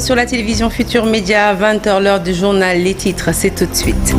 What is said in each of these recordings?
sur la télévision Futur Média, 20h, l'heure du journal. Les titres, c'est tout de suite.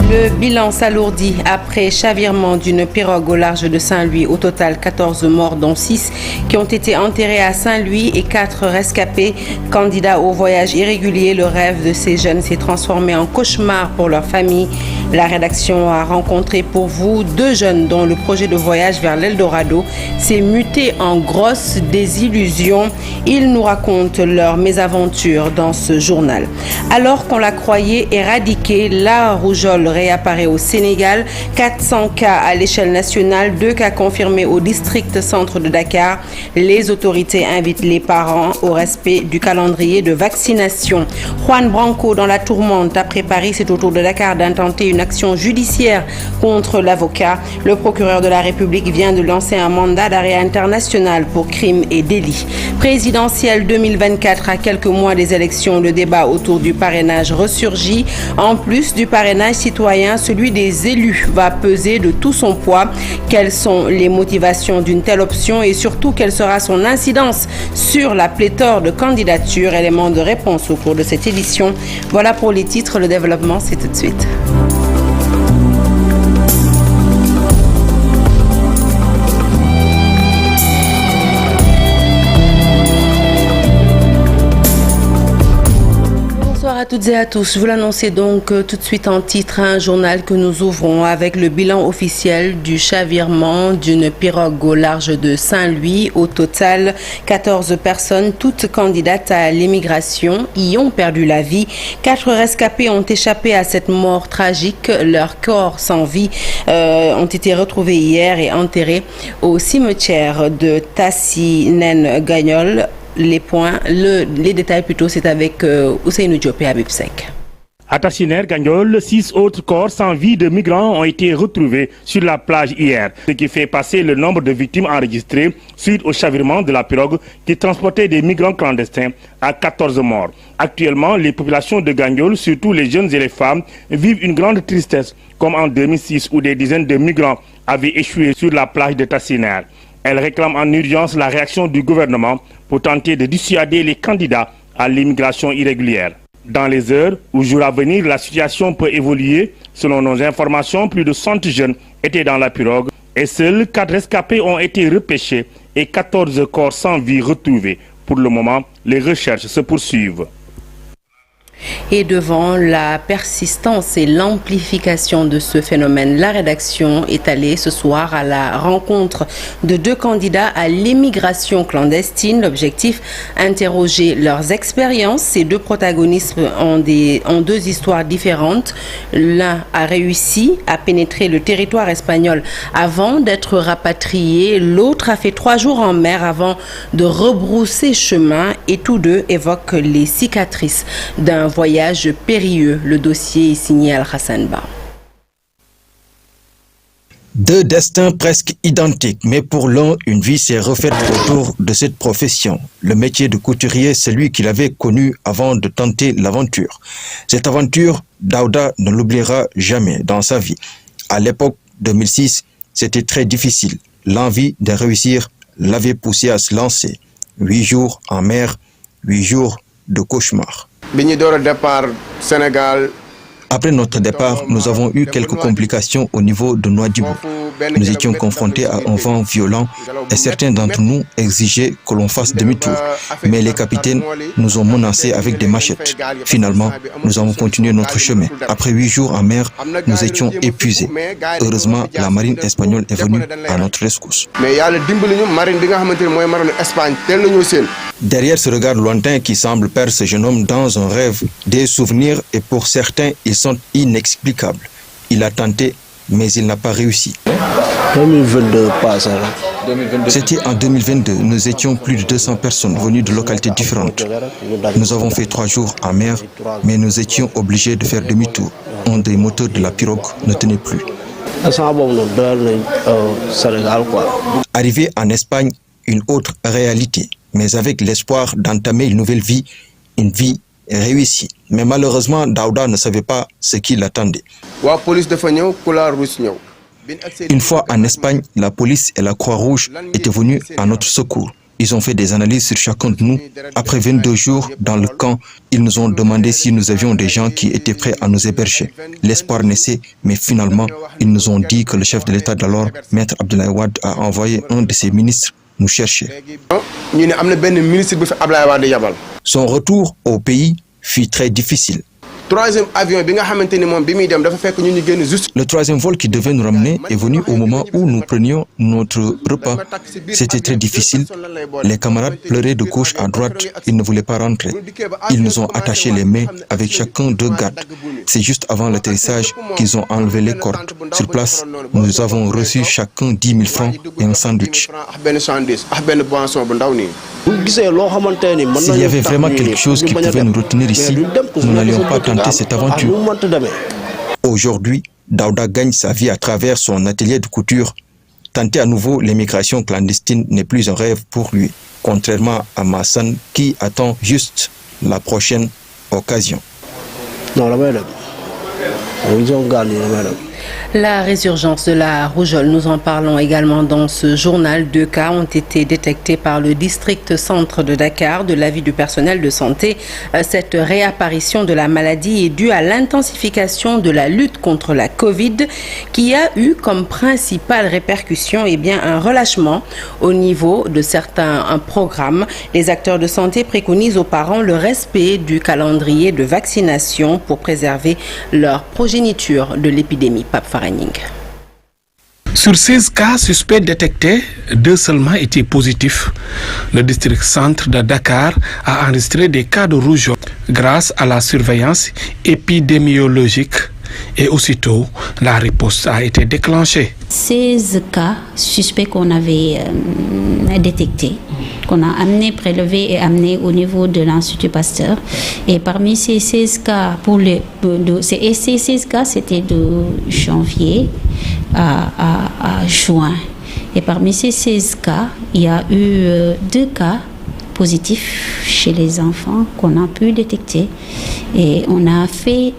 Le bilan s'alourdit après chavirement d'une pirogue au large de Saint-Louis. Au total, 14 morts, dont 6 qui ont été enterrés à Saint-Louis et 4 rescapés. Candidats au voyage irrégulier, le rêve de ces jeunes s'est transformé en cauchemar pour leur famille. La rédaction a rencontré pour vous 2 jeunes dont le projet de voyage vers l'Eldorado s'est muté en grosse désillusion. Ils nous racontent leur mésaventure dans ce journal. Alors qu'on la croyait éradiquée, la rougeole réapparaît au Sénégal. 400 cas à l'échelle nationale, 2 cas confirmés au district centre de Dakar. Les autorités invitent les parents au respect du calendrier de vaccination. Juan Branco dans la tourmente après Paris, c'est au tour de Dakar d'intenter une action judiciaire contre l'avocat. Le procureur de la République vient de lancer un mandat d'arrêt international pour crimes et délits. Présidentielle 2024, à quelques mois des élections, le débat autour du parrainage ressurgit. En plus du parrainage citoyen, celui des élus va peser de tout son poids. Quelles sont les motivations d'une telle option et surtout quelle sera son incidence sur la pléthore de candidatures? Éléments de réponse au cours de cette édition. Voilà pour les titres, le développement c'est tout de suite. À toutes et à tous, je vous l'annonçais donc tout de suite en titre, un journal que nous ouvrons avec le bilan officiel du chavirement d'une pirogue au large de Saint-Louis. Au total, 14 personnes, toutes candidates à l'immigration, y ont perdu la vie. 4 rescapés ont échappé à cette mort tragique. Leurs corps sans vie ont été retrouvés hier et enterrés au cimetière de Tassinen-Gagnol. Les détails plutôt, c'est avec Ousseynou Diop et Habib Sek. À Tassiner-Gagnol, 6 autres corps sans vie de migrants ont été retrouvés sur la plage hier, ce qui fait passer le nombre de victimes enregistrées suite au chavirement de la pirogue qui transportait des migrants clandestins à 14 morts. Actuellement, les populations de Gagnol, surtout les jeunes et les femmes, vivent une grande tristesse, comme en 2006 où des dizaines de migrants avaient échoué sur la plage de Tassiner. Elles réclament en urgence la réaction du gouvernement pour tenter de dissuader les candidats à l'immigration irrégulière. Dans les heures ou jours à venir, la situation peut évoluer. Selon nos informations, plus de 100 jeunes étaient dans la pirogue et seuls 4 rescapés ont été repêchés et 14 corps sans vie retrouvés. Pour le moment, les recherches se poursuivent. Et devant la persistance et l'amplification de ce phénomène, la rédaction est allée ce soir à la rencontre de 2 candidats à l'immigration clandestine. L'objectif, interroger leurs expériences. Ces 2 protagonistes ont 2 histoires différentes. L'un a réussi à pénétrer le territoire espagnol avant d'être rapatrié. L'autre a fait 3 jours en mer avant de rebrousser chemin et tous 2 évoquent les cicatrices d'un voyage périlleux. Le dossier est signé Al-Hassan Ba. 2 destins presque identiques, mais pour l'un, une vie s'est refaite autour de cette profession. Le métier de couturier, celui qu'il avait connu avant de tenter l'aventure. Cette aventure, Daouda ne l'oubliera jamais dans sa vie. À l'époque 2006, c'était très difficile. L'envie de réussir l'avait poussé à se lancer. 8 jours en mer, 8 jours de cauchemar. Après notre départ, nous avons eu quelques complications au niveau de Nouadhibou. Nous étions confrontés à un vent violent et certains d'entre nous exigeaient que l'on fasse demi-tour. Mais les capitaines nous ont menacés avec des machettes. Finalement, nous avons continué notre chemin. Après 8 jours en mer, nous étions épuisés. Heureusement, la marine espagnole est venue à notre rescousse. Derrière ce regard lointain qui semble perdre ce jeune homme dans un rêve, des souvenirs, et pour certains, ils sont inexplicables. Il a tenté, mais il n'a pas réussi. 2022 passe. C'était en 2022. Nous étions plus de 200 personnes venues de localités différentes. Nous avons fait 3 jours en mer, mais nous étions obligés de faire demi-tour. Un des moteurs de la pirogue ne tenait plus. Arrivé en Espagne, une autre réalité, mais avec l'espoir d'entamer une nouvelle vie, une vie réussie. Mais malheureusement, Daouda ne savait pas ce qui l'attendait. Une fois en Espagne, la police et la Croix-Rouge étaient venus à notre secours. Ils ont fait des analyses sur chacun de nous. Après 22 jours dans le camp, ils nous ont demandé si nous avions des gens qui étaient prêts à nous héberger. L'espoir naissait, mais finalement, ils nous ont dit que le chef de l'État d'alors, Maître Abdoulaye Wade, a envoyé un de ses ministres nous chercher. Son retour au pays fut très difficile. Le troisième vol qui devait nous ramener est venu au moment où nous prenions notre repas. C'était très difficile. Les camarades pleuraient de gauche à droite. Ils ne voulaient pas rentrer. Ils nous ont attaché les mains avec chacun 2 gardes. C'est juste avant l'atterrissage qu'ils ont enlevé les cordes. Sur place, nous avons reçu chacun 10 000 francs et un sandwich. S'il y avait vraiment quelque chose qui pouvait nous retenir ici, nous n'allions pas tenter cette aventure. Aujourd'hui, Daouda gagne sa vie à travers son atelier de couture. Tenter à nouveau l'émigration clandestine n'est plus un rêve pour lui, contrairement à Massan qui attend juste la prochaine occasion. La résurgence de la rougeole, nous en parlons également dans ce journal. 2 cas ont été détectés par le district centre de Dakar. De l'avis du personnel de santé, cette réapparition de la maladie est due à l'intensification de la lutte contre la Covid qui a eu comme principale répercussion un relâchement au niveau de certains programmes. Les acteurs de santé préconisent aux parents le respect du calendrier de vaccination pour préserver leur progéniture de l'épidémie. Pape Faranning. Sur 16 cas suspects détectés, 2 seulement étaient positifs. Le district centre de Dakar a enregistré des cas de rougeole grâce à la surveillance épidémiologique et aussitôt la riposte a été déclenchée. 16 cas suspects qu'on avait détectés, qu'on a prélevés et amenés au niveau de l'Institut Pasteur. Et parmi ces 16 cas, ces 16 cas, c'était de janvier à juin. Et parmi ces 16 cas, il y a eu 2 cas positifs chez les enfants qu'on a pu détecter. Et on a fait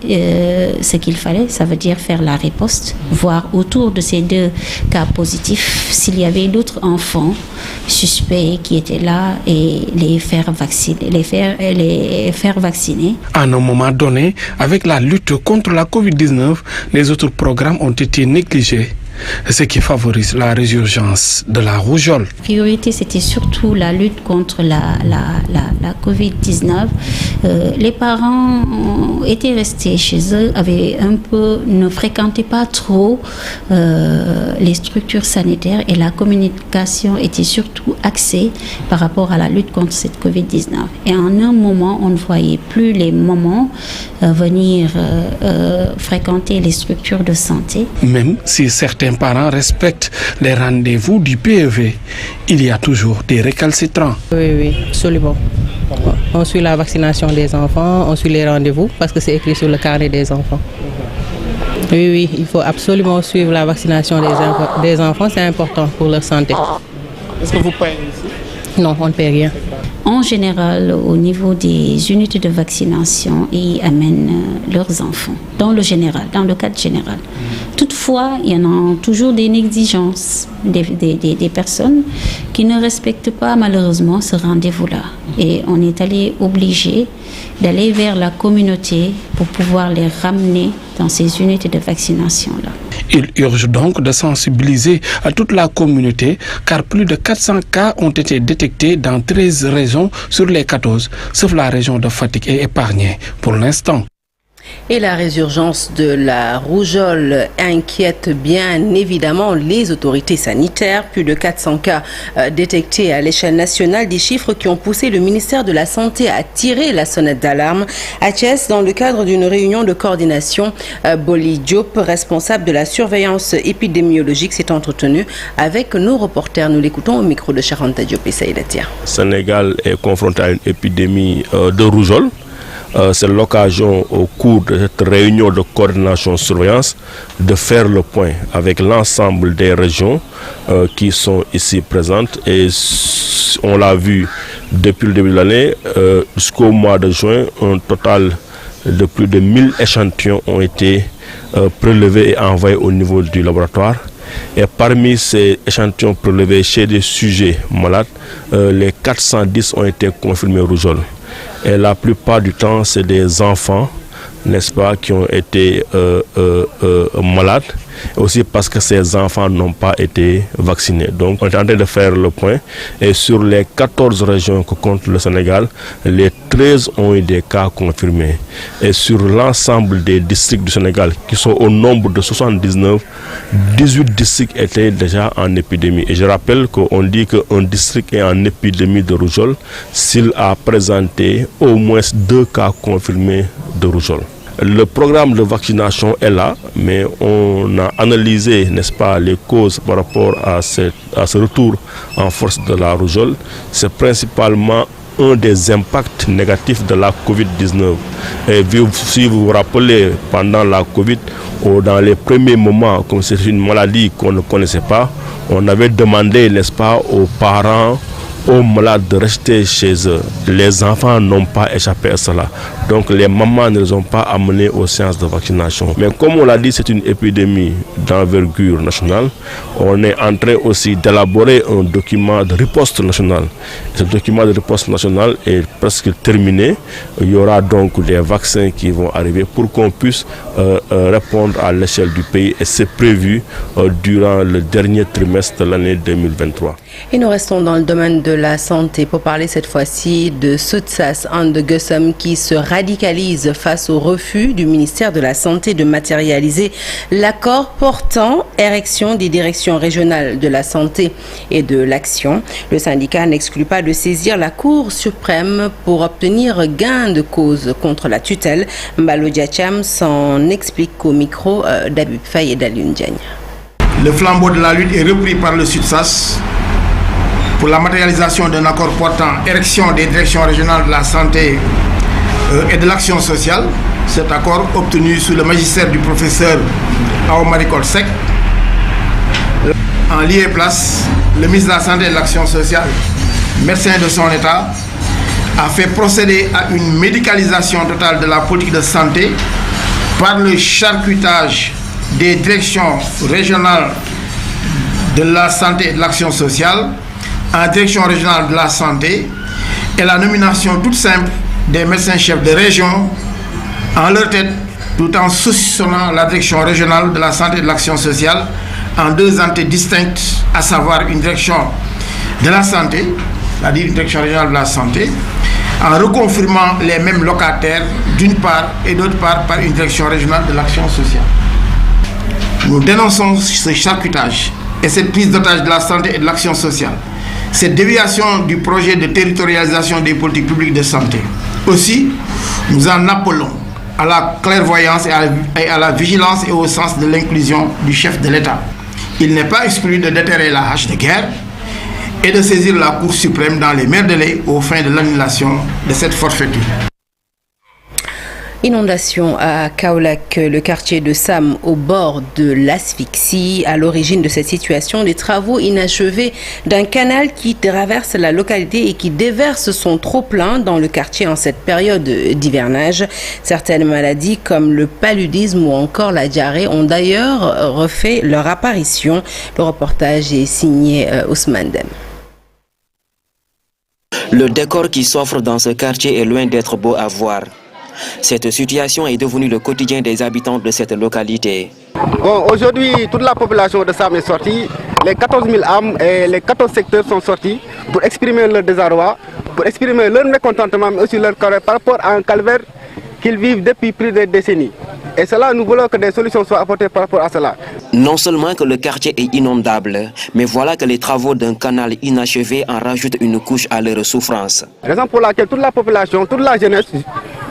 ce qu'il fallait, ça veut dire faire la riposte, voir autour de ces 2 cas positifs s'il y avait d'autres enfants suspects qui étaient là et les faire vacciner. À un moment donné, avec la lutte contre la Covid-19, les autres programmes ont été négligés, ce qui favorise la résurgence de la rougeole. La priorité, c'était surtout la lutte contre la Covid-19. Les parents étaient restés chez eux, ne fréquentaient pas trop les structures sanitaires et la communication était surtout axée par rapport à la lutte contre cette Covid-19. Et en un moment, on ne voyait plus les mamans venir fréquenter les structures de santé. Même si certains parents respectent les rendez-vous du PEV, il y a toujours des récalcitrants. Oui, absolument. On suit la vaccination des enfants, on suit les rendez-vous parce que c'est écrit sur le carnet des enfants. Oui, il faut absolument suivre la vaccination des enfants, c'est important pour leur santé. Est-ce que vous payez ici? Non, on ne paie rien. En général, au niveau des unités de vaccination, ils amènent leurs enfants, dans le cadre général. Toutefois, il y en a toujours des négligences, des personnes qui ne respectent pas malheureusement ce rendez-vous-là. Et on est obligé d'aller vers la communauté pour pouvoir les ramener dans ces unités de vaccination-là. Il urge donc de sensibiliser à toute la communauté car plus de 400 cas ont été détectés dans 13 régions sur les 14, sauf la région de Fatick est épargnée pour l'instant. Et la résurgence de la rougeole inquiète bien évidemment les autorités sanitaires. Plus de 400 cas détectés à l'échelle nationale, des chiffres qui ont poussé le ministère de la Santé à tirer la sonnette d'alarme. À Thiès, dans le cadre d'une réunion de coordination, Boli Diop, responsable de la surveillance épidémiologique, s'est entretenu avec nos reporters. Nous l'écoutons au micro de Charanta Diop et Saïdatia. Sénégal est confronté à une épidémie de rougeole. C'est l'occasion au cours de cette réunion de coordination surveillance de faire le point avec l'ensemble des régions qui sont ici présentes et on l'a vu depuis le début de l'année jusqu'au mois de juin, un total de plus de 1000 échantillons ont été prélevés et envoyés au niveau du laboratoire Et parmi ces échantillons prélevés chez des sujets malades, les 410 ont été confirmés rougeole. Et la plupart du temps, c'est des enfants, n'est-ce pas, qui ont été malades, aussi parce que ces enfants n'ont pas été vaccinés. Donc on est en train de faire le point, et sur les 14 régions que compte le Sénégal, les 13 ont eu des cas confirmés. Et sur l'ensemble des districts du Sénégal, qui sont au nombre de 79, 18 districts étaient déjà en épidémie. Et je rappelle qu'on dit qu'un district est en épidémie de rougeole s'il a présenté au moins 2 cas confirmés de rougeole. Le programme de vaccination est là, mais on a analysé, n'est-ce pas, les causes par rapport à ce retour en force de la rougeole. C'est principalement un des impacts négatifs de la Covid-19. Et si vous vous rappelez, pendant la Covid, dans les premiers moments, comme c'est une maladie qu'on ne connaissait pas, on avait demandé, n'est-ce pas, aux parents, aux malades de rester chez eux. Les enfants n'ont pas échappé à cela. Donc les mamans ne les ont pas amenés aux séances de vaccination. Mais comme on l'a dit, c'est une épidémie d'envergure nationale. On est en train aussi d'élaborer un document de riposte nationale. Ce document de riposte nationale est presque terminé. Il y aura donc des vaccins qui vont arriver pour qu'on puisse répondre à l'échelle du pays. Et c'est prévu durant le dernier trimestre de l'année 2023. Et nous restons dans le domaine de la santé pour parler cette fois-ci de Soutsas Andegussum qui se radicalise face au refus du ministère de la Santé de matérialiser l'accord portant érection des directions régionales de la santé et de l'action. Le syndicat n'exclut pas de saisir la Cour suprême pour obtenir gain de cause contre la tutelle. Mbalo Diacham s'en explique au micro d'Abib Faye et d'Alioune Diagne. Le flambeau de la lutte est repris par le Soutsas pour la matérialisation d'un accord portant érection des directions régionales de la santé et de l'action sociale. Cet accord, obtenu sous le magistère du professeur Aomari Kolsek, en lieu et place, le ministre de la Santé et de l'Action sociale, médecin de son État, a fait procéder à une médicalisation totale de la politique de santé par le charcutage des directions régionales de la santé et de l'action sociale en direction régionale de la santé et la nomination toute simple des médecins-chefs de région en leur tête, tout en saucissonnant la direction régionale de la santé et de l'action sociale en 2 entités distinctes, à savoir une direction de la santé, c'est-à-dire une direction régionale de la santé, en reconfirmant les mêmes locataires d'une part et d'autre part par une direction régionale de l'action sociale. Nous dénonçons ce charcutage et cette prise d'otage de la santé et de l'action sociale, cette déviation du projet de territorialisation des politiques publiques de santé. Aussi, nous en appelons à la clairvoyance et à la vigilance et au sens de l'inclusion du chef de l'État. Il n'est pas exclu de déterrer la hache de guerre et de saisir la Cour suprême dans les meilleurs délais aux fins de l'annulation de cette forfaiture. Inondation à Kaolack, le quartier de Sam au bord de l'asphyxie. À l'origine de cette situation, les travaux inachevés d'un canal qui traverse la localité et qui déverse son trop-plein dans le quartier en cette période d'hivernage. Certaines maladies comme le paludisme ou encore la diarrhée ont d'ailleurs refait leur apparition. Le reportage est signé Ousmane Dem. Le décor qui s'offre dans ce quartier est loin d'être beau à voir. Cette situation est devenue le quotidien des habitants de cette localité. Bon, aujourd'hui, toute la population de Sam est sortie. Les 14 000 âmes et les 14 secteurs sont sortis pour exprimer leur désarroi, pour exprimer leur mécontentement, mais aussi leur colère par rapport à un calvaire qu'ils vivent depuis plus de décennies. Et cela, nous voulons que des solutions soient apportées par rapport à cela. Non seulement que le quartier est inondable, mais voilà que les travaux d'un canal inachevé en rajoutent une couche à leur souffrance. Raison pour laquelle toute la population, toute la jeunesse,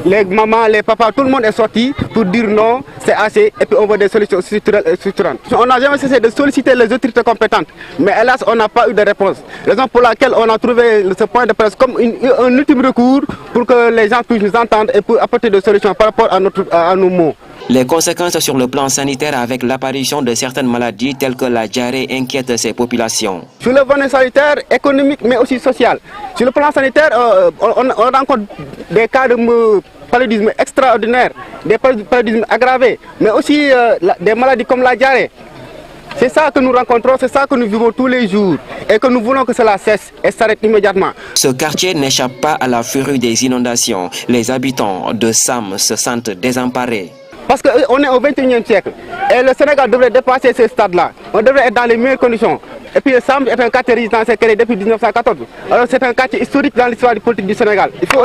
les mamans, les papas, tout le monde est sorti pour dire non, c'est assez, et puis on veut des solutions structurelles et structurantes. On n'a jamais cessé de solliciter les autorités compétentes, mais hélas, on n'a pas eu de réponse. Raison pour laquelle on a trouvé ce point de presse comme un ultime recours pour que les gens puissent nous entendre et pour apporter des solutions par rapport à nos mots. Les conséquences sur le plan sanitaire avec l'apparition de certaines maladies telles que la diarrhée inquiètent ces populations. Sur le plan sanitaire, économique mais aussi social. Sur le plan sanitaire, on rencontre des cas de paludisme extraordinaire, des paludismes aggravés, mais aussi des maladies comme la diarrhée. C'est ça que nous rencontrons, c'est ça que nous vivons tous les jours et que nous voulons que cela cesse et s'arrête immédiatement. Ce quartier n'échappe pas à la furie des inondations. Les habitants de Sam se sentent désemparés. Parce qu'on est au 21e siècle et le Sénégal devrait dépasser ce stade-là. On devrait être dans les meilleures conditions. Et puis Sam est un quartier résidentiel créé depuis 1914. Alors c'est un quartier historique dans l'histoire politique du Sénégal. Il faut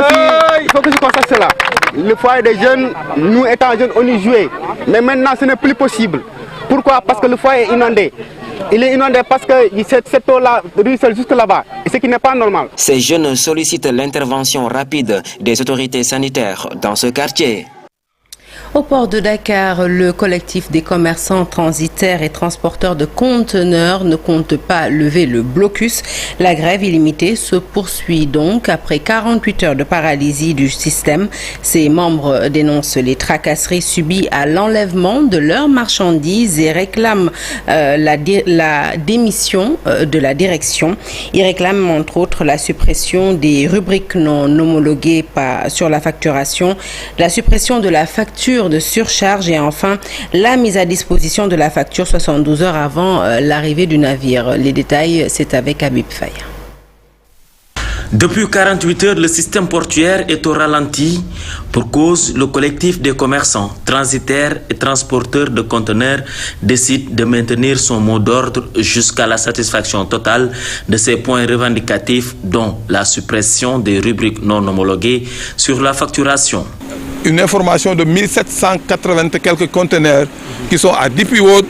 que je constate cela. Le foyer des jeunes, nous étant jeunes, on y jouait. Mais maintenant ce n'est plus possible. Pourquoi? Parce que le foyer est inondé. Il est inondé parce que cette eau-là ruisselle jusque là-bas, et ce qui n'est pas normal. Ces jeunes sollicitent l'intervention rapide des autorités sanitaires dans ce quartier. Au port de Dakar, le collectif des commerçants transitaires et transporteurs de conteneurs ne compte pas lever le blocus. La grève illimitée se poursuit donc après 48 heures de paralysie du système. Ses membres dénoncent les tracasseries subies à l'enlèvement de leurs marchandises et réclament la démission de la direction. Ils réclament entre autres la suppression des rubriques non homologuées sur la facturation, la suppression de la facture de surcharge et enfin la mise à disposition de la facture 72 heures avant l'arrivée du navire. Les détails, c'est avec Habib Faye. Depuis 48 heures, le système portuaire est au ralenti. Pour cause, le collectif des commerçants, transitaires et transporteurs de conteneurs décide de maintenir son mot d'ordre jusqu'à la satisfaction totale de ses points revendicatifs, dont la suppression des rubriques non homologuées sur la facturation. Une information de 1780 et quelques conteneurs qui sont à Dipi-Haute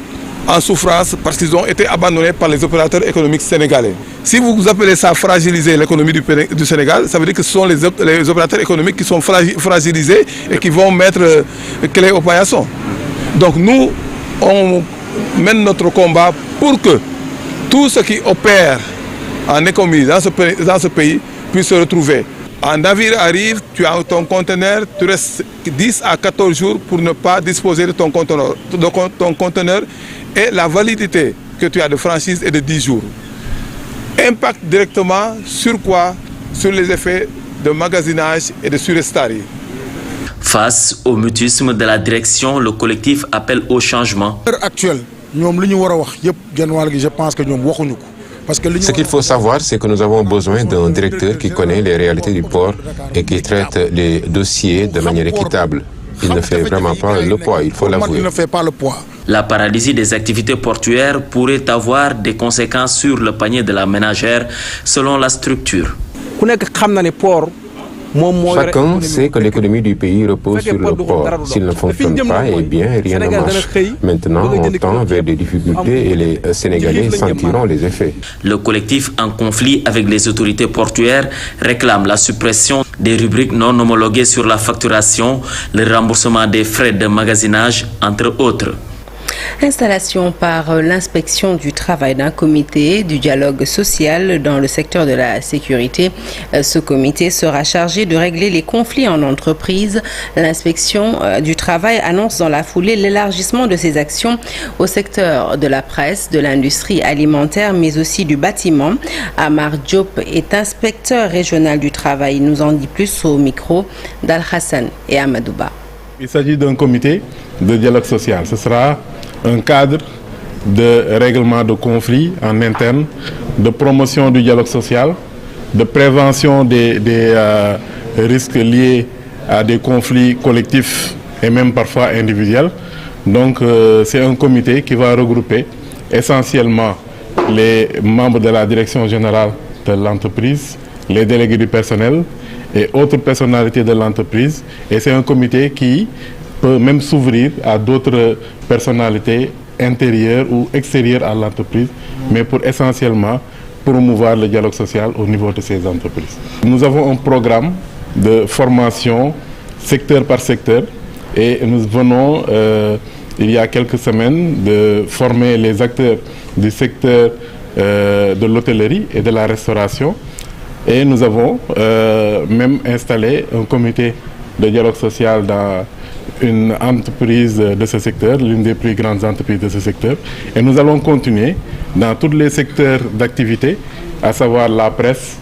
en souffrance parce qu'ils ont été abandonnés par les opérateurs économiques sénégalais. Si vous appelez ça fragiliser l'économie du Sénégal, ça veut dire que ce sont les opérateurs économiques qui sont fragilisés et qui vont mettre clé au paillasson. Donc nous, on mène notre combat pour que tout ce qui opère en économie dans ce pays puisse se retrouver. Un navire arrive, tu as ton conteneur, tu restes 10 à 14 jours pour ne pas disposer de ton conteneur et la validité que tu as de franchise est de 10 jours. Impact directement sur quoi? Sur les effets de magasinage et de surestarie. Face au mutisme de la direction, le collectif appelle au changement. Actuel, je pense que Ce qu'il faut savoir, c'est que nous avons besoin d'un directeur qui connaît les réalités du port et qui traite les dossiers de manière équitable. Il ne fait vraiment pas le poids, il faut l'avouer. La paralysie des activités portuaires pourrait avoir des conséquences sur le panier de la ménagère, selon la structure. Chacun sait que l'économie du pays repose sur le port. S'il ne fonctionne pas, eh bien, rien ne marche. Maintenant, on tend vers des difficultés et les Sénégalais sentiront les effets. Le collectif en conflit avec les autorités portuaires réclame la suppression des rubriques non homologuées sur la facturation, le remboursement des frais de magasinage, entre autres. Installation par l'inspection du travail d'un comité du dialogue social dans le secteur de la sécurité. Ce comité sera chargé de régler les conflits en entreprise. L'inspection du travail annonce dans la foulée l'élargissement de ses actions au secteur de la presse, de l'industrie alimentaire, mais aussi du bâtiment. Amar Diop est inspecteur régional du travail. Il nous en dit plus au micro d'Al Hassan et Amadouba. Il s'agit d'un comité de dialogue social. Ce sera un cadre de règlement de conflits en interne, de promotion du dialogue social, de prévention des risques liés à des conflits collectifs et même parfois individuels. Donc c'est un comité qui va regrouper essentiellement les membres de la direction générale de l'entreprise, les délégués du personnel et autres personnalités de l'entreprise. Et c'est un comité qui peut même s'ouvrir à d'autres personnalités intérieures ou extérieures à l'entreprise, mais pour essentiellement promouvoir le dialogue social au niveau de ces entreprises. Nous avons un programme de formation secteur par secteur et nous venons, il y a quelques semaines, de former les acteurs du secteur de l'hôtellerie et de la restauration. Et nous avons même installé un comité de dialogue social dans une entreprise de ce secteur, l'une des plus grandes entreprises de ce secteur. Et nous allons continuer dans tous les secteurs d'activité, à savoir la presse,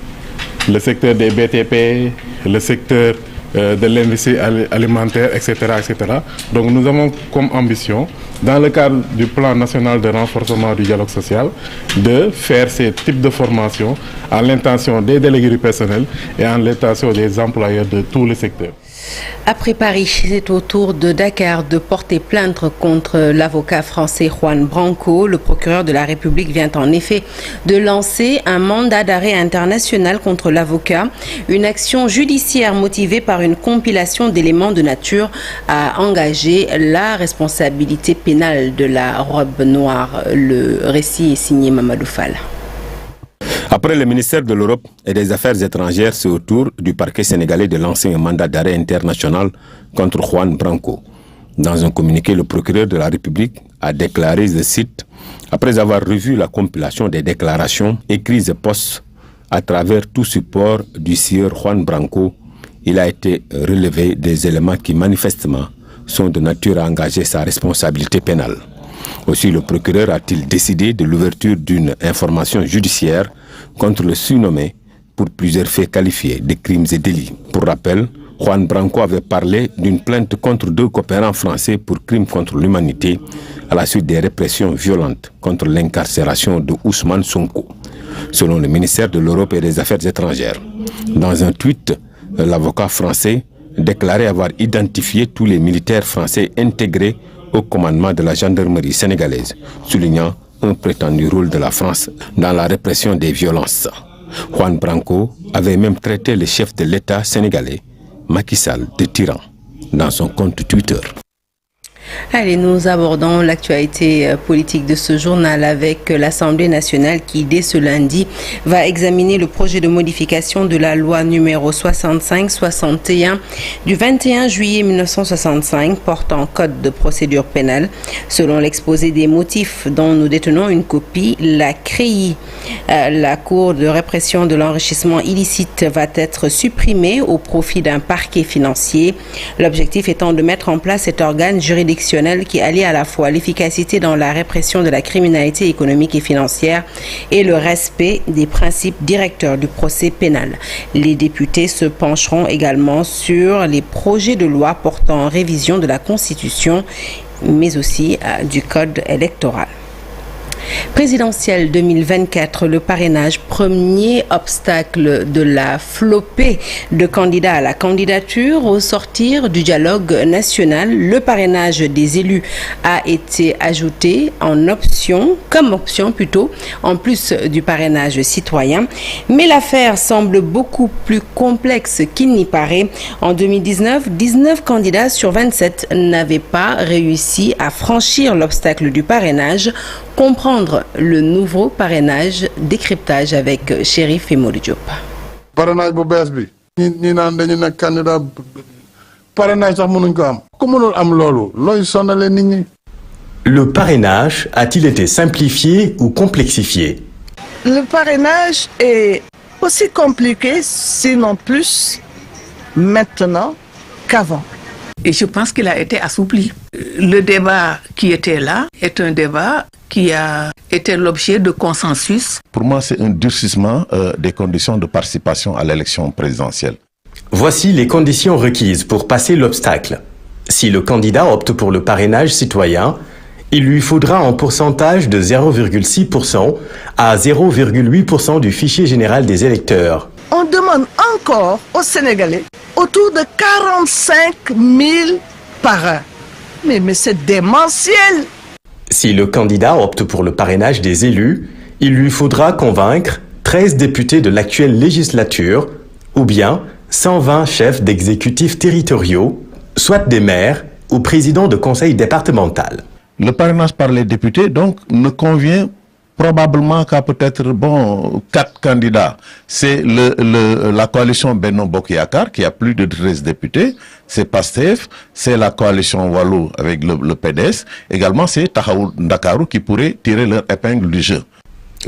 le secteur des BTP, le secteur de l'industrie alimentaire, etc., etc. Donc nous avons comme ambition, dans le cadre du plan national de renforcement du dialogue social, de faire ces types de formations à l'intention des délégués du personnel et à l'intention des employeurs de tous les secteurs. Après Paris, c'est au tour de Dakar de porter plainte contre l'avocat français Juan Branco. Le procureur de la République vient en effet de lancer un mandat d'arrêt international contre l'avocat, une action judiciaire motivée par une compilation d'éléments de nature à engager la responsabilité pénale de la robe noire. Le récit est signé Mamadou Fall. Après le ministère de l'Europe et des Affaires étrangères, c'est au tour du parquet sénégalais de lancer un mandat d'arrêt international contre Juan Branco. Dans un communiqué, le procureur de la République a déclaré, je cite, « Après avoir revu la compilation des déclarations écrites et postes à travers tout support du sieur Juan Branco, il a été relevé des éléments qui manifestement sont de nature à engager sa responsabilité pénale. » Aussi, le procureur a-t-il décidé de l'ouverture d'une information judiciaire contre le surnommé pour plusieurs faits qualifiés de crimes et délits. Pour rappel, Juan Branco avait parlé d'une plainte contre 2 coopérants français pour crimes contre l'humanité à la suite des répressions violentes contre l'incarcération de Ousmane Sonko, selon le ministère de l'Europe et des Affaires étrangères. Dans un tweet, l'avocat français déclarait avoir identifié tous les militaires français intégrés au commandement de la gendarmerie sénégalaise, soulignant un prétendu rôle de la France dans la répression des violences. Juan Branco avait même traité le chef de l'État sénégalais, Macky Sall, de tyran, dans son compte Twitter. Allez, nous abordons l'actualité politique de ce journal avec l'Assemblée nationale qui, dès ce lundi, va examiner le projet de modification de la loi numéro 65-61 du 21 juillet 1965 portant code de procédure pénale. Selon l'exposé des motifs dont nous détenons une copie, la CREI, la Cour de répression de l'enrichissement illicite, va être supprimée au profit d'un parquet financier. L'objectif étant de mettre en place cet organe juridictionnel qui allie à la fois l'efficacité dans la répression de la criminalité économique et financière et le respect des principes directeurs du procès pénal. Les députés se pencheront également sur les projets de loi portant révision de la Constitution, mais aussi du Code électoral. Présidentielle 2024, le parrainage, premier obstacle de la flopée de candidats à la candidature. Au sortir du dialogue national, le parrainage des élus a été ajouté comme option plutôt, en plus du parrainage citoyen. Mais l'affaire semble beaucoup plus complexe qu'il n'y paraît. En 2019, 19 candidats sur 27 n'avaient pas réussi à franchir l'obstacle du parrainage. Comprendre le nouveau parrainage, décryptage avec Chérif et Modou Diop. Parrainage bu bees bi ñi naan dañu nekk candidat parrainage sax mënuñ ko am ku mënul am loolu looy sonale nit ñi. Le parrainage a-t-il été simplifié ou complexifié? Le parrainage est aussi compliqué, sinon plus, maintenant qu'avant. Et je pense qu'il a été assoupli. Le débat qui était là est un débat qui a été l'objet de consensus. Pour moi, c'est un durcissement des conditions de participation à l'élection présidentielle. Voici les conditions requises pour passer l'obstacle. Si le candidat opte pour le parrainage citoyen, il lui faudra en pourcentage de 0,6% à 0,8% du fichier général des électeurs. On demande encore aux Sénégalais autour de 45 000 parrains. Mais c'est démentiel! Si le candidat opte pour le parrainage des élus, il lui faudra convaincre 13 députés de l'actuelle législature ou bien 120 chefs d'exécutifs territoriaux, soit des maires ou présidents de conseil départemental. Le parrainage par les députés, donc, ne convient probablement qu'à peut-être 4 candidats. C'est la coalition Benno Bokk Yakaar qui a plus de 13 députés, c'est PASTEF, c'est la coalition Wallu avec le PDS, également c'est Taxawu Ndakaaru qui pourrait tirer leur épingle du jeu.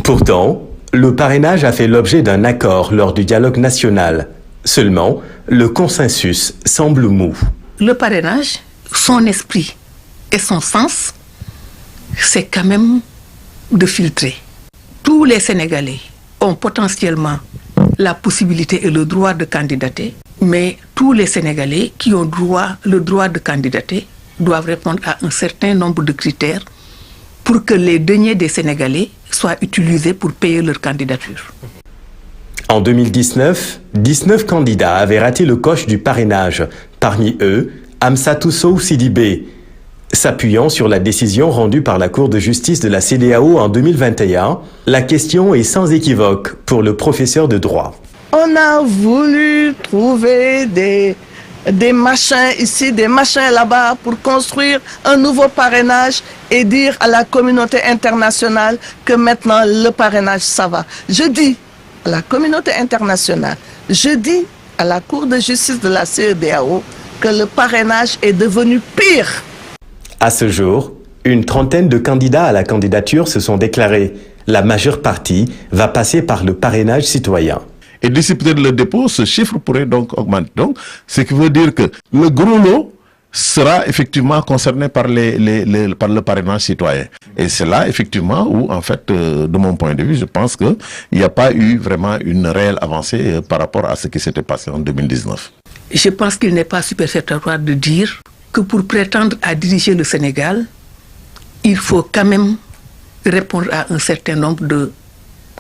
Pourtant, le parrainage a fait l'objet d'un accord lors du dialogue national. Seulement, le consensus semble mou. Le parrainage, son esprit et son sens, c'est quand même de filtrer. Tous les Sénégalais ont potentiellement la possibilité et le droit de candidater, mais tous les Sénégalais qui ont le droit de candidater doivent répondre à un certain nombre de critères pour que les deniers des Sénégalais soient utilisés pour payer leur candidature. En 2019, 19 candidats avaient raté le coche du parrainage. Parmi eux, Amsatou Sow Sidibé. S'appuyant sur la décision rendue par la Cour de justice de la CEDEAO en 2021, la question est sans équivoque pour le professeur de droit. On a voulu trouver des machins ici, des machins là-bas pour construire un nouveau parrainage et dire à la communauté internationale que maintenant le parrainage ça va. Je dis à la communauté internationale, je dis à la Cour de justice de la CEDEAO que le parrainage est devenu pire. À ce jour, une trentaine de candidats à la candidature se sont déclarés. La majeure partie va passer par le parrainage citoyen. Et d'ici peut-être le dépôt, ce chiffre pourrait donc augmenter. Donc, ce qui veut dire que le gros lot sera effectivement concerné par par le parrainage citoyen. Et c'est là, effectivement, où, en fait, de mon point de vue, je pense qu'il n'y a pas eu vraiment une réelle avancée par rapport à ce qui s'était passé en 2019. Je pense qu'il n'est pas superfétatoire de dire que pour prétendre à diriger le Sénégal, il faut quand même répondre à un certain nombre de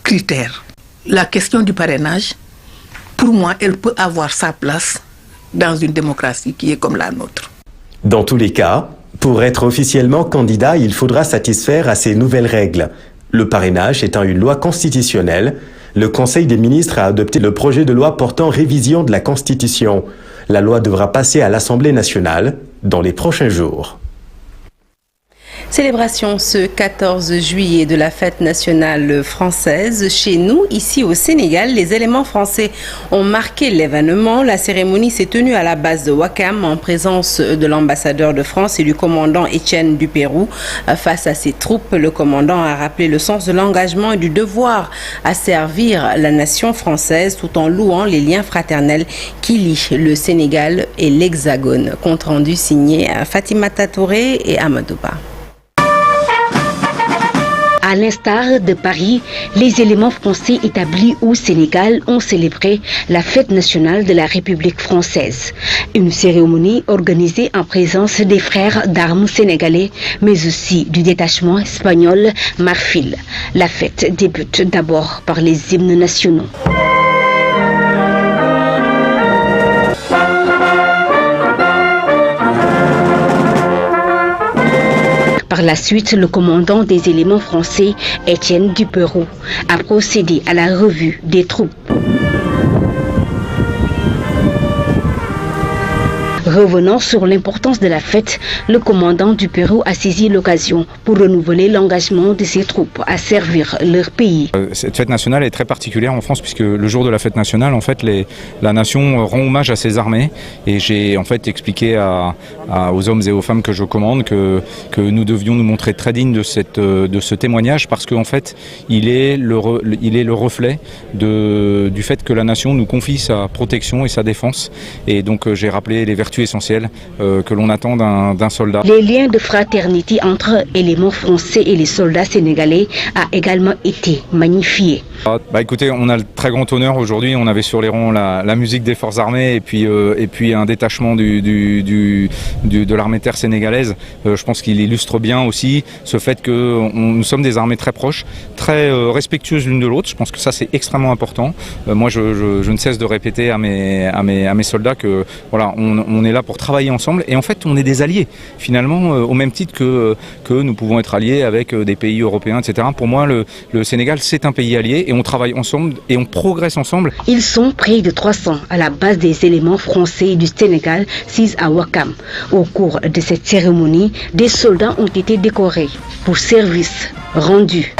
critères. La question du parrainage, pour moi, elle peut avoir sa place dans une démocratie qui est comme la nôtre. Dans tous les cas, pour être officiellement candidat, il faudra satisfaire à ces nouvelles règles. Le parrainage étant une loi constitutionnelle, le Conseil des ministres a adopté le projet de loi portant révision de la Constitution. La loi devra passer à l'Assemblée nationale dans les prochains jours. Célébration ce 14 juillet de la fête nationale française. Chez nous, ici au Sénégal, les éléments français ont marqué l'événement. La cérémonie s'est tenue à la base de Ouakam en présence de l'ambassadeur de France et du commandant Étienne du Pérou. Face à ses troupes, le commandant a rappelé le sens de l'engagement et du devoir à servir la nation française tout en louant les liens fraternels qui lient le Sénégal et l'Hexagone. Compte rendu signé Fatimata Touré et Amadouba. À l'instar de Paris, les éléments français établis au Sénégal ont célébré la fête nationale de la République française. Une cérémonie organisée en présence des frères d'armes sénégalais, mais aussi du détachement espagnol Marfil. La fête débute d'abord par les hymnes nationaux. Par la suite, le commandant des éléments français, Étienne du Pérou, a procédé à la revue des troupes. Revenant sur l'importance de la fête, le commandant du Pérou a saisi l'occasion pour renouveler l'engagement de ses troupes à servir leur pays. Cette fête nationale est très particulière en France puisque le jour de la fête nationale, en fait, la nation rend hommage à ses armées et j'ai en fait expliqué aux hommes et aux femmes que je commande que nous devions nous montrer très dignes de ce témoignage parce qu'en fait, il est le reflet du fait que la nation nous confie sa protection et sa défense et donc j'ai rappelé les vertus essentielles que l'on attend d'un soldat. Les liens de fraternité entre éléments français et les soldats sénégalais a également été magnifié. Écoutez, on a le très grand honneur aujourd'hui, on avait sur les rangs la musique des forces armées et puis un détachement de l'armée terre sénégalaise. Je pense qu'il illustre bien aussi ce fait que nous sommes des armées très proches, très respectueuses l'une de l'autre. Je pense que ça c'est extrêmement important. Moi je ne cesse de répéter à mes soldats que voilà, on est là pour travailler ensemble et en fait on est des alliés finalement au même titre que nous pouvons être alliés avec des pays européens, etc. Pour moi le Sénégal c'est un pays allié et on travaille ensemble et on progresse ensemble. Ils sont près de 300 à la base des éléments français du Sénégal, 6 à Ouakam. Au cours de cette cérémonie, des soldats ont été décorés pour service rendu.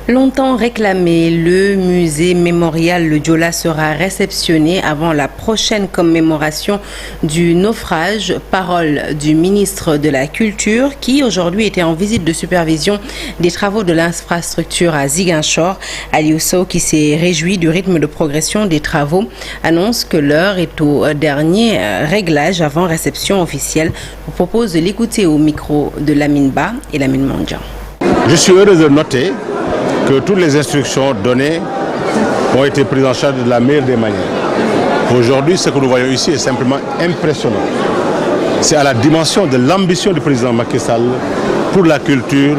Longtemps réclamé, le musée mémorial Le Diola sera réceptionné avant la prochaine commémoration du naufrage. Parole du ministre de la Culture qui aujourd'hui était en visite de supervision des travaux de l'infrastructure à Ziguinchor. Aliou Sow, qui s'est réjoui du rythme de progression des travaux, annonce que l'heure est au dernier réglage avant réception officielle. Je vous propose de l'écouter au micro de Lamine Ba et Lamine Mandian. Je suis heureux de noter que toutes les instructions données ont été prises en charge de la meilleure des manières. Aujourd'hui, ce que nous voyons ici est simplement impressionnant. C'est à la dimension de l'ambition du président Macky Sall pour la culture,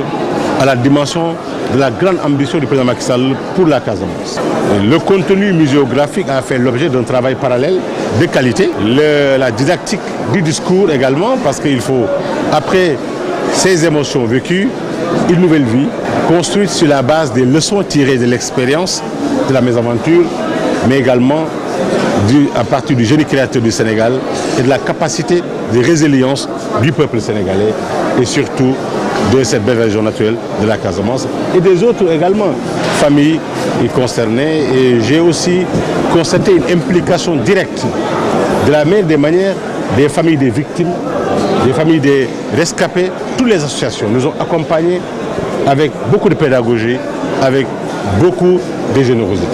à la dimension de la grande ambition du président Macky Sall pour la Casamance. Le contenu muséographique a fait l'objet d'un travail parallèle de qualité. La didactique du discours également, parce qu'il faut, après ces émotions vécues, une nouvelle vie, construite sur la base des leçons tirées de l'expérience de la mésaventure, mais également à partir du génie créateur du Sénégal et de la capacité de résilience du peuple sénégalais et surtout de cette belle région naturelle de la Casamance et des autres également familles concernées. Et j'ai aussi constaté une implication directe de la meilleure des manières des familles des victimes, des familles des rescapés. Toutes les associations nous ont accompagnés avec beaucoup de pédagogie, avec beaucoup de générosité.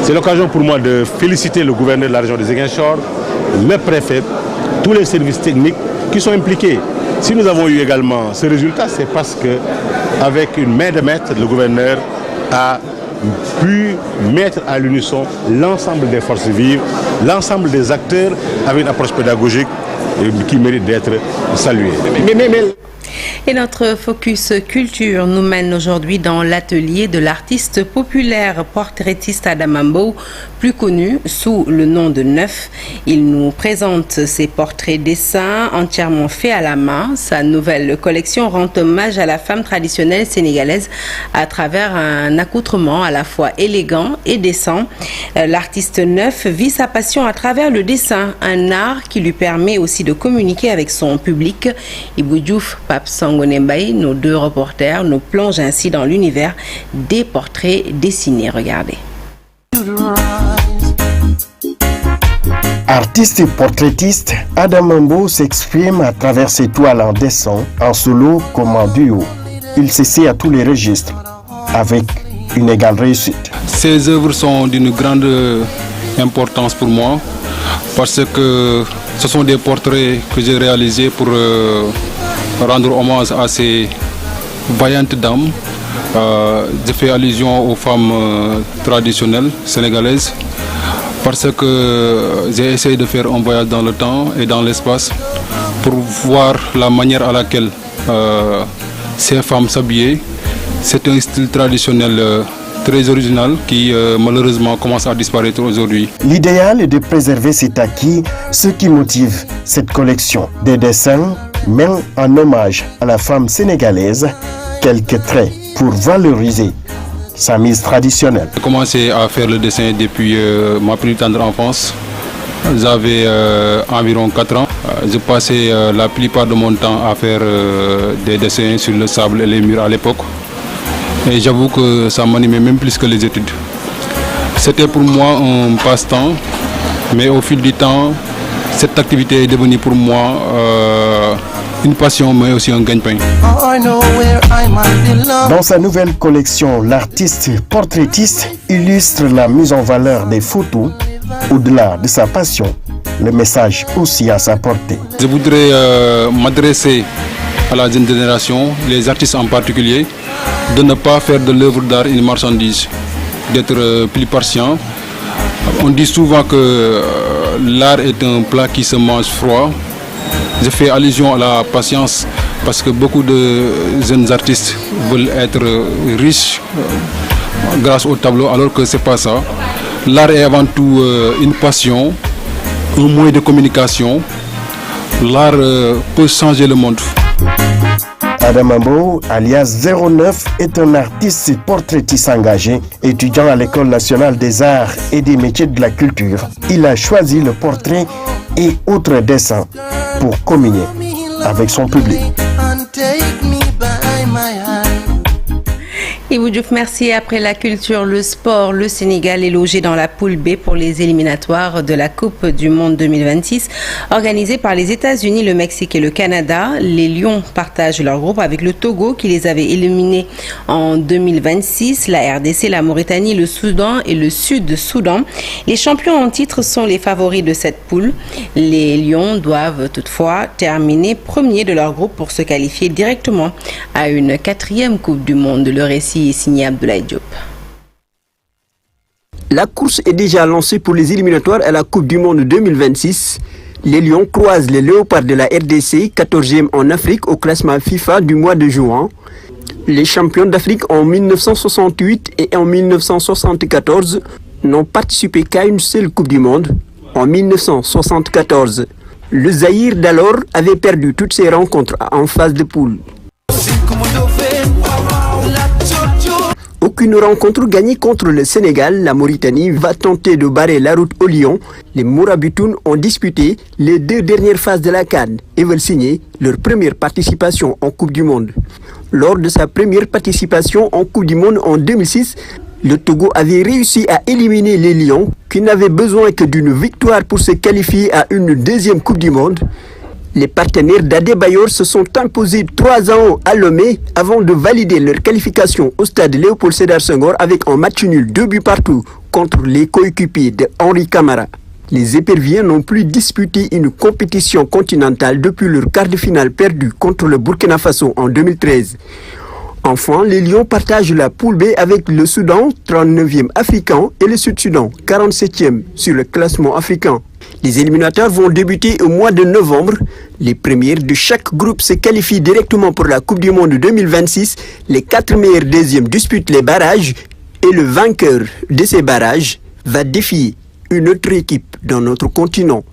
C'est l'occasion pour moi de féliciter le gouverneur de la région de Ziguinchor, le préfet, tous les services techniques qui sont impliqués. Si nous avons eu également ce résultat, c'est parce qu'avec une main de maître, le gouverneur a pu mettre à l'unisson l'ensemble des forces vives, l'ensemble des acteurs avec une approche pédagogique qui mérite d'être saluée. Et notre focus culture nous mène aujourd'hui dans l'atelier de l'artiste populaire portraitiste Adama Mbow, plus connu sous le nom de Neuf. Il nous présente ses portraits dessins entièrement faits à la main. Sa nouvelle collection rend hommage à la femme traditionnelle sénégalaise à travers un accoutrement à la fois élégant et décent. L'artiste Neuf vit sa passion à travers le dessin, un art qui lui permet aussi de communiquer avec son public. Ibou Diouf, Pape Sangone Mbaye, nos deux reporters, nous plongent ainsi dans l'univers des portraits dessinés. Regardez. Artiste et portraitiste, Adama Mbow s'exprime à travers ses toiles en dessin, en solo comme en duo. Il s'essaie à tous les registres, avec une égale réussite. Ces œuvres sont d'une grande importance pour moi, parce que ce sont des portraits que j'ai réalisés pour rendre hommage à ces vaillantes dames. Je fais allusion aux femmes traditionnelles sénégalaises parce que j'ai essayé de faire un voyage dans le temps et dans l'espace pour voir la manière à laquelle ces femmes s'habillaient. C'est un style traditionnel très original qui malheureusement commence à disparaître aujourd'hui. L'idéal est de préserver cet acquis, ce qui motive cette collection. Des dessins mènent en hommage à la femme sénégalaise quelques traits pour valoriser sa mise traditionnelle. J'ai commencé à faire le dessin depuis ma plus tendre enfance. J'avais environ 4 ans. Je passais la plupart de mon temps à faire des dessins sur le sable et les murs à l'époque. Et j'avoue que ça m'animait même plus que les études. C'était pour moi un passe-temps, mais au fil du temps, cette activité est devenue pour moi une passion, mais aussi un gagne-pain. Dans sa nouvelle collection, l'artiste portraitiste illustre la mise en valeur des photos. Au-delà de sa passion, le message aussi à sa portée. Je voudrais m'adresser à la jeune génération, les artistes en particulier, de ne pas faire de l'œuvre d'art une marchandise, d'être plus patient. On dit souvent que l'art est un plat qui se mange froid. Je fais allusion à la patience parce que beaucoup de jeunes artistes veulent être riches grâce au tableau, alors que ce n'est pas ça. L'art est avant tout une passion, un moyen de communication. L'art peut changer le monde. Adama Mbow, alias 09, est un artiste portraitiste engagé, étudiant à l'École nationale des arts et des métiers de la culture. Il a choisi le portrait et autres dessins pour communier avec son public. Ibou Diouf, merci. Après la culture, le sport, le Sénégal est logé dans la poule B pour les éliminatoires de la Coupe du Monde 2026, organisée par les États-Unis, le Mexique et le Canada. Les Lions partagent leur groupe avec le Togo qui les avait éliminés en 2026, la RDC, la Mauritanie, le Soudan et le Sud-Soudan. Les champions en titre sont les favoris de cette poule. Les Lions doivent toutefois terminer premier de leur groupe pour se qualifier directement à une 4e Coupe du Monde. Le récit est signé Abdoulaye Diop. La course est déjà lancée pour les éliminatoires à la Coupe du Monde 2026. Les Lions croisent les Léopards de la RDC, 14e en Afrique au classement FIFA du mois de juin. Les champions d'Afrique en 1968 et en 1974 n'ont participé qu'à une seule Coupe du Monde. En 1974, le Zaïre d'alors avait perdu toutes ses rencontres en phase de poule. Aucune rencontre gagnée contre le Sénégal, la Mauritanie va tenter de barrer la route au Lion. Les Mourabitounes ont disputé les 2 dernières phases de la CAN et veulent signer leur première participation en Coupe du Monde. Lors de sa première participation en Coupe du Monde en 2006, le Togo avait réussi à éliminer les Lions, qui n'avaient besoin que d'une victoire pour se qualifier à une deuxième Coupe du Monde. Les partenaires d'Adebayor se sont imposés 3 ans à Lomé avant de valider leur qualification au stade Léopold Sédar Senghor avec un match nul 2 buts partout contre les coéquipiers de Henri Camara. Les éperviers n'ont plus disputé une compétition continentale depuis leur quart de finale perdu contre le Burkina Faso en 2013. Enfin, les Lions partagent la poule B avec le Soudan, 39e africain, et le Sud-Soudan, 47e sur le classement africain. Les éliminatoires vont débuter au mois de novembre. Les premières de chaque groupe se qualifient directement pour la Coupe du Monde 2026. Les 4 meilleurs deuxièmes disputent les barrages et le vainqueur de ces barrages va défier une autre équipe dans notre continent.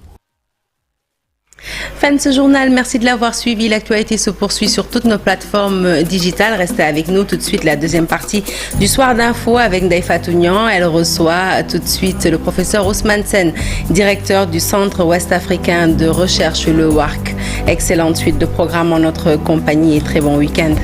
Fin de ce journal, merci de l'avoir suivi. L'actualité se poursuit sur toutes nos plateformes digitales. Restez avec nous tout de suite, la deuxième partie du Soir d'Info avec Ndaïfa Tounian. Elle reçoit tout de suite le professeur Ousmane Sen, directeur du Centre ouest-africain de recherche, le WARC. Excellente suite de programme en notre compagnie et très bon week-end.